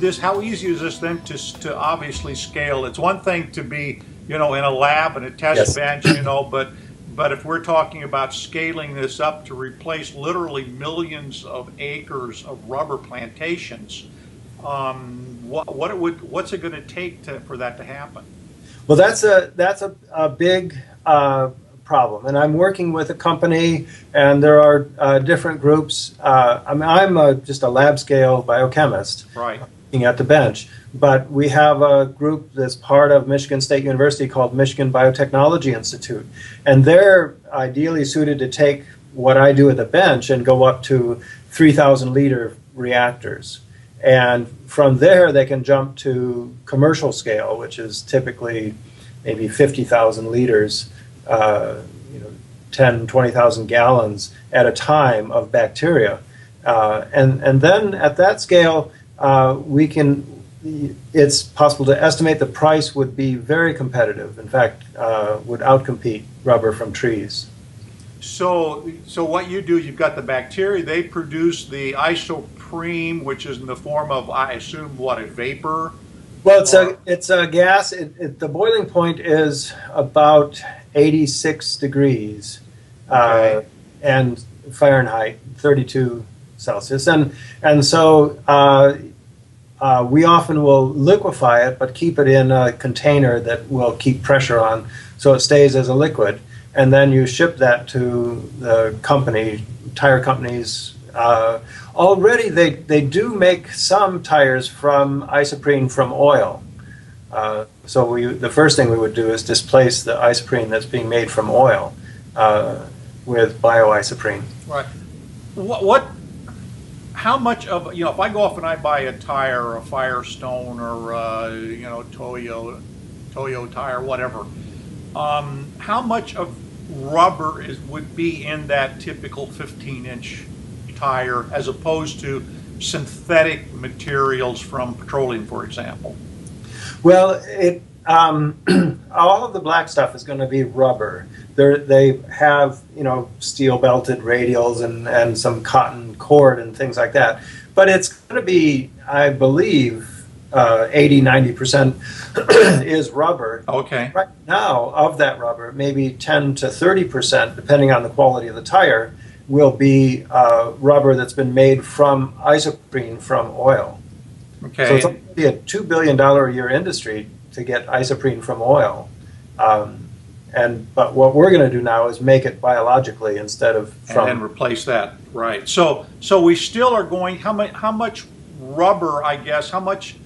this? How easy is this then to obviously scale? It's one thing to be, in a lab and a test bench, but if we're talking about scaling this up to replace literally millions of acres of rubber plantations, what's it going to take for that to happen? Well, that's a big problem, and I'm working with a company, and there are different groups. I'm just a lab scale biochemist, right, looking at the bench. But we have a group that's part of Michigan State University called Michigan Biotechnology Institute, and they're ideally suited to take what I do at the bench and go up to 3,000 liter reactors. And from there, they can jump to commercial scale, which is typically maybe 50,000 liters, 10, 20,000 gallons at a time of bacteria. And then at that scale, it's possible to estimate the price would be very competitive. In fact, would outcompete rubber from trees. So what you do, you've got the bacteria, they produce the isoprene, which is in the form of, I assume, a vapor? Well, it's a gas. The boiling point is about 86 degrees and Fahrenheit, 32 Celsius. And so we often will liquefy it, but keep it in a container that will keep pressure on so it stays as a liquid. And then you ship that to the tire companies. Already they do make some tires from isoprene from oil. So the first thing we would do is displace the isoprene that's being made from oil with bio-isoprene. Right. How much of, if I go off and I buy a tire or a Firestone or, Toyo tire, whatever, how much of rubber would be in that typical 15-inch tire as opposed to synthetic materials from petroleum, for example? Well, all of the black stuff is going to be rubber. They have, steel belted radials and some cotton cord and things like that. But it's going to be, I believe, 80-90% is rubber. Okay. Right now, of that rubber, maybe 10 to 30%, depending on the quality of the tire, will be rubber that's been made from isoprene from oil. Okay. So it's only a $2 billion a year industry to get isoprene from oil. But what we're going to do now is make it biologically instead of from... And replace that, right. So we still are going, how much rubber, I guess, how much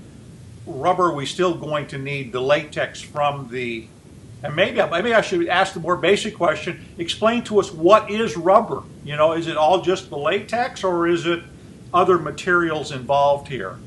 rubber are we still going to need, the latex from the... And maybe I should ask the more basic question, explain to us what is rubber? Is it all just the latex or is it other materials involved here?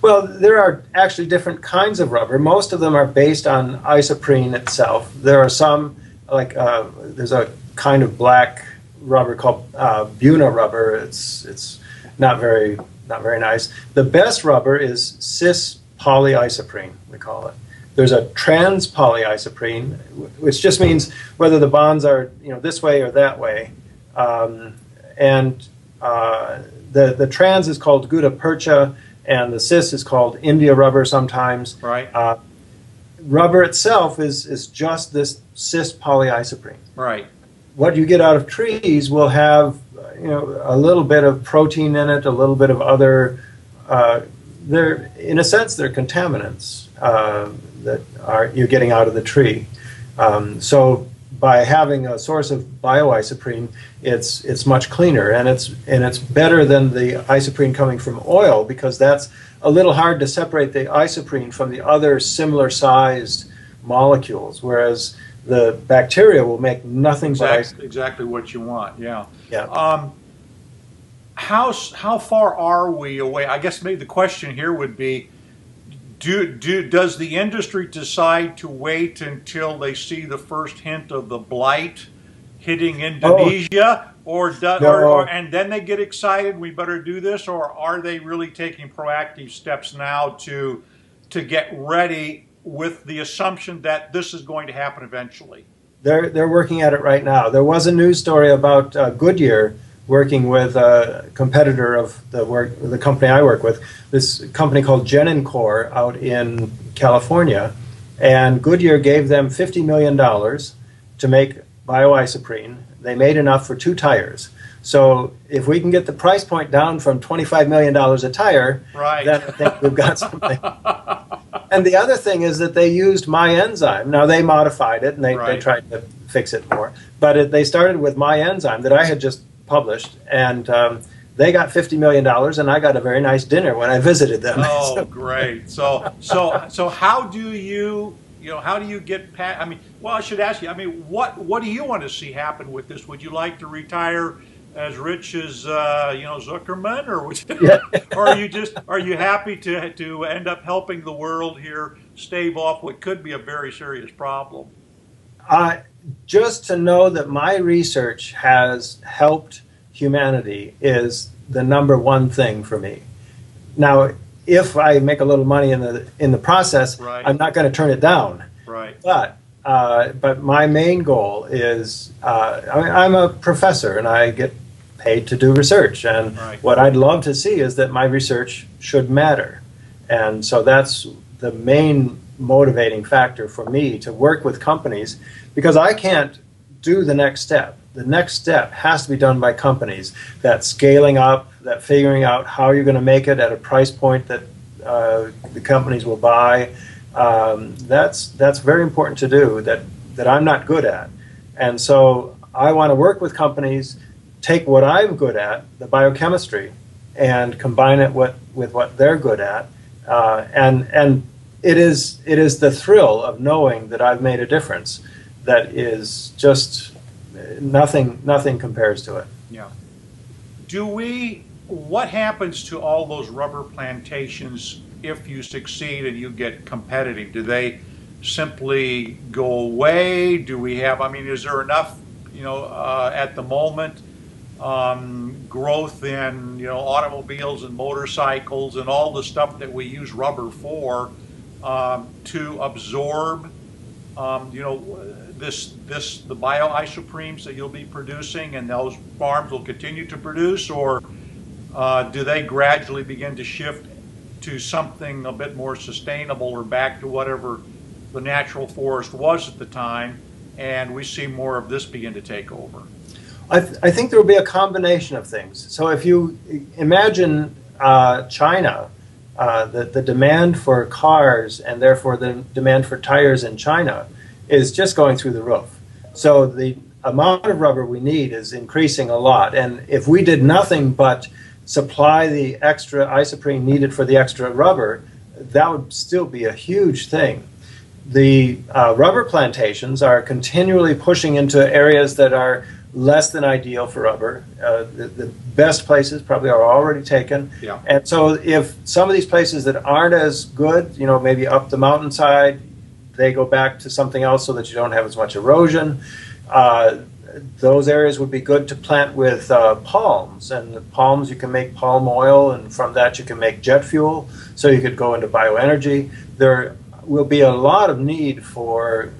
Well, there are actually different kinds of rubber. Most of them are based on isoprene itself. There are some, there's a kind of black rubber called Buna rubber. It's not very nice. The best rubber is cis polyisoprene, we call it. There's a trans polyisoprene, which just means whether the bonds are this way or that way. The trans is called gutta percha, and the cis is called India rubber sometimes. Right. Rubber itself is just this cis polyisoprene. Right. What you get out of trees will have a little bit of protein in it, a little bit of other. In a sense, they're contaminants that you're getting out of the tree. So by having a source of bio-isoprene, it's much cleaner, and it's better than the isoprene coming from oil, because that's a little hard to separate the isoprene from the other similar sized molecules, whereas the bacteria will make nothing but exactly what you want. Yeah. Yeah. How far are we away? I guess maybe the question here would be, does the industry decide to wait until they see the first hint of the blight hitting Indonesia, and then they get excited, we better do this, or are they really taking proactive steps now to get ready with the assumption that this is going to happen eventually? They're working at it right now. There was a news story about Goodyear working with a competitor of the company I work with, this company called Genencor out in California, and Goodyear gave them $50 million to make bio-isoprene. They made enough for 2 tires. So if we can get the price point down from $25 million a tire, right, then I think we've got something. And the other thing is that they used my enzyme. Now, they modified it, and they tried to fix it more. But they started with my enzyme that I had just published, and they got $50 million, and I got a very nice dinner when I visited them. Oh, great. So how do you, how do you get past, I mean, well, I should ask you, I mean, what do you want to see happen with this? Would you like to retire as rich as Zuckerman, or or are you happy to end up helping the world here stave off what could be a very serious problem? Just to know that my research has helped humanity is the #1 thing for me. Now, if I make a little money in the process, right, I'm not going to turn it down. Right. But my main goal is, I'm a professor and I get paid to do research, and right, what I'd love to see is that my research should matter, and so that's the main motivating factor for me to work with companies, because I can't do the next step. The next step has to be done by companies. That scaling up, that figuring out how you're going to make it at a price point that the companies will buy. That's very important to do, that I'm not good at. And so I want to work with companies, take what I'm good at, the biochemistry, and combine it with what they're good at. And it is the thrill of knowing that I've made a difference that is just nothing compares to it. Yeah. What happens to all those rubber plantations if you succeed and you get competitive? Do they simply go away? Do we have, I mean, is there enough, at the moment, growth in, automobiles and motorcycles and all the stuff that we use rubber for, to absorb, the bio-isopremes that you'll be producing, and those farms will continue to produce, or do they gradually begin to shift to something a bit more sustainable, or back to whatever the natural forest was at the time, and we see more of this begin to take over? I think there will be a combination of things. So if you imagine China, the demand for cars, and therefore the demand for tires in China, is just going through the roof. So the amount of rubber we need is increasing a lot. And if we did nothing but supply the extra isoprene needed for the extra rubber, that would still be a huge thing. The rubber plantations are continually pushing into areas that are less than ideal for rubber. The best places probably are already taken. Yeah. And so if some of these places that aren't as good, maybe up the mountainside, they go back to something else so that you don't have as much erosion. Those areas would be good to plant with palms. And the palms, you can make palm oil, and from that you can make jet fuel. So you could go into bioenergy. There will be a lot of need for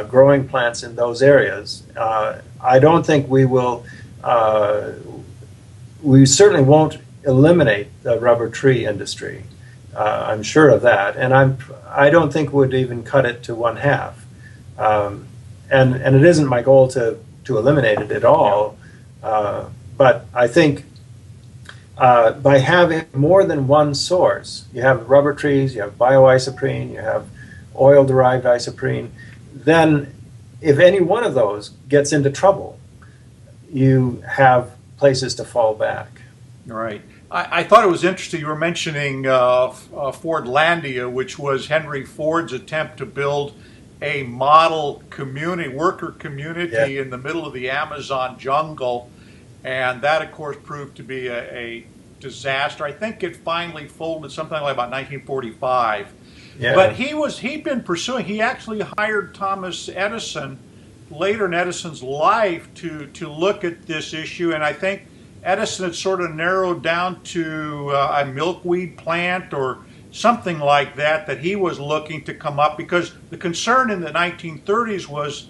growing plants in those areas. I don't think we will, we certainly won't eliminate the rubber tree industry. I'm sure of that, and I don't think we'd even cut it to 1/2. And it isn't my goal to eliminate it at all. But I think by having more than one source, you have rubber trees, you have bio-isoprene, you have oil-derived isoprene, then if any one of those gets into trouble, you have places to fall back. Right. I thought it was interesting you were mentioning Fordlandia, which was Henry Ford's attempt to build a model community, worker community, in the middle of the Amazon jungle, and that, of course, proved to be a disaster. I think it finally folded something like about 1945. Yeah. But he'd been pursuing. He actually hired Thomas Edison later in Edison's life to look at this issue, and I think Edison had sort of narrowed down to a milkweed plant or something like that he was looking to come up, because the concern in the 1930s was,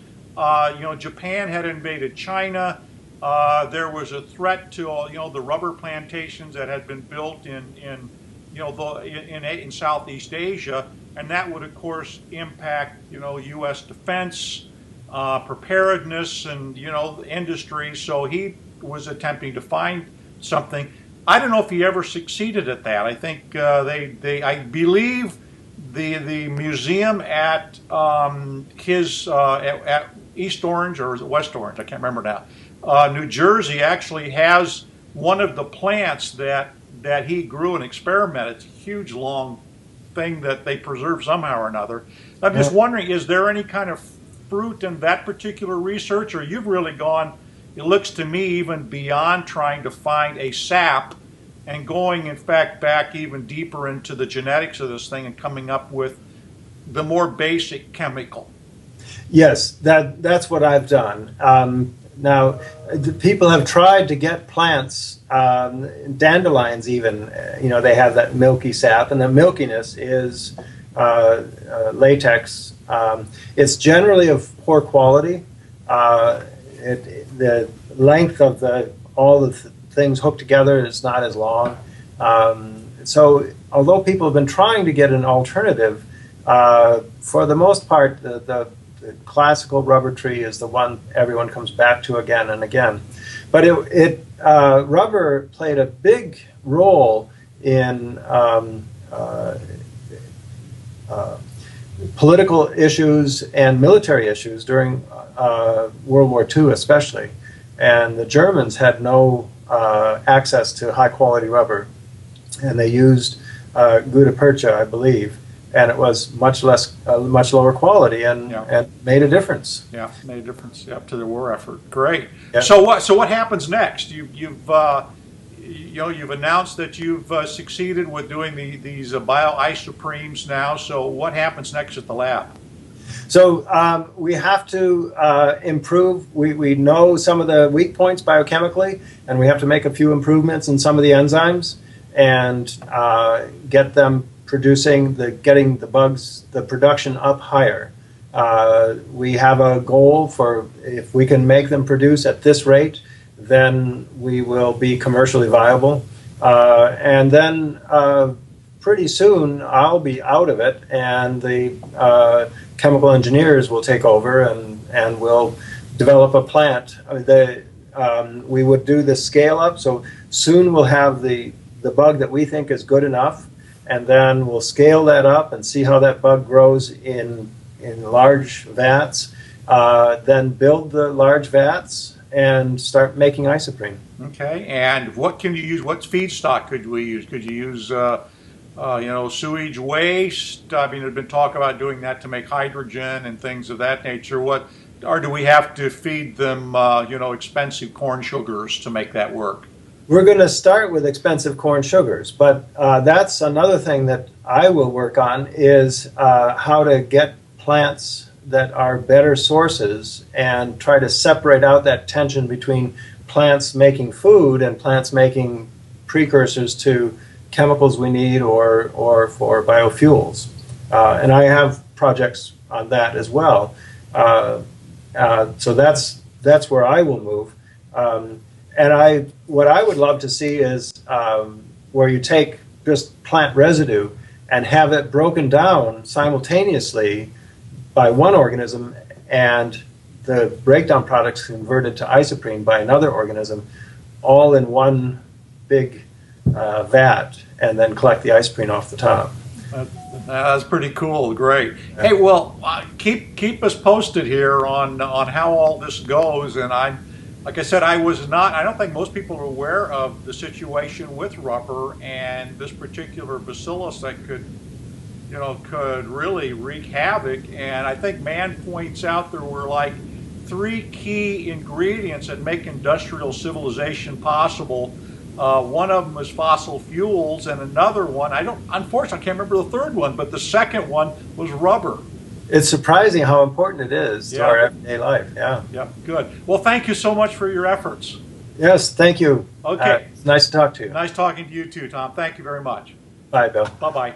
Japan had invaded China, there was a threat to the rubber plantations that had been built in in Southeast Asia, and that would of course impact U.S. defense, preparedness, and industry. So he was attempting to find something. I don't know if he ever succeeded at that. I think I believe the museum at at East Orange, or is it West Orange? I can't remember now. New Jersey actually has one of the plants that he grew and experimented. It's a huge, long thing that they preserve somehow or another. I'm just wondering, is there any kind of fruit in that particular research, or you've really gone, it looks to me, even beyond trying to find a sap and going, in fact, back even deeper into the genetics of this thing and coming up with the more basic chemical? Yes, that's what I've done. Now, people have tried to get plants, dandelions even, they have that milky sap, and the milkiness is latex. It's generally of poor quality. The length of all the things hooked together is not as long. So although people have been trying to get an alternative, for the most part, the classical rubber tree is the one everyone comes back to again and again. But rubber played a big role in political issues and military issues during World War II especially. And the Germans had no access to high-quality rubber, and they used gutta percha, I believe, and it was much lower quality, and made a difference. Yeah, made a difference. Up to the war effort. Great. Yeah. So what happens next? You've announced that you've succeeded with doing these bio-isopremes now. So what happens next at the lab? So we have to improve. We know some of the weak points biochemically, and we have to make a few improvements in some of the enzymes and get them getting the bugs, the production up higher. We have a goal for, if we can make them produce at this rate, then we will be commercially viable. And then pretty soon I'll be out of it, and the chemical engineers will take over and we'll develop a plant. We would do the scale up, so soon we'll have the bug that we think is good enough, and then we'll scale that up and see how that bug grows in large vats, then build the large vats and start making isoprene. Okay, and what can you use? What feedstock could we use? Could you use sewage waste? I mean, there's been talk about doing that to make hydrogen and things of that nature. Or do we have to feed them expensive corn sugars to make that work? We're going to start with expensive corn sugars, but that's another thing that I will work on, is how to get plants that are better sources and try to separate out that tension between plants making food and plants making precursors to chemicals we need or for biofuels. And I have projects on that as well. So that's where I will move. And what I would love to see is where you take just plant residue and have it broken down simultaneously by one organism, and the breakdown products converted to isoprene by another organism, all in one big vat, and then collect the isoprene off the top. That's pretty cool. Great. Hey, well, keep us posted here on how all this goes. And like I said, I don't think most people are aware of the situation with rubber and this particular bacillus that could really wreak havoc. And I think Mann points out there were like 3 key ingredients that make industrial civilization possible. One of them is fossil fuels, and another one, unfortunately, I can't remember the third one, but the second one was rubber. It's surprising how important it is to our everyday life. Yeah. Yep. Good. Well, thank you so much for your efforts. Yes, thank you. Okay. It's nice to talk to you. Nice talking to you too, Tom. Thank you very much. Bye, Bill. Bye-bye.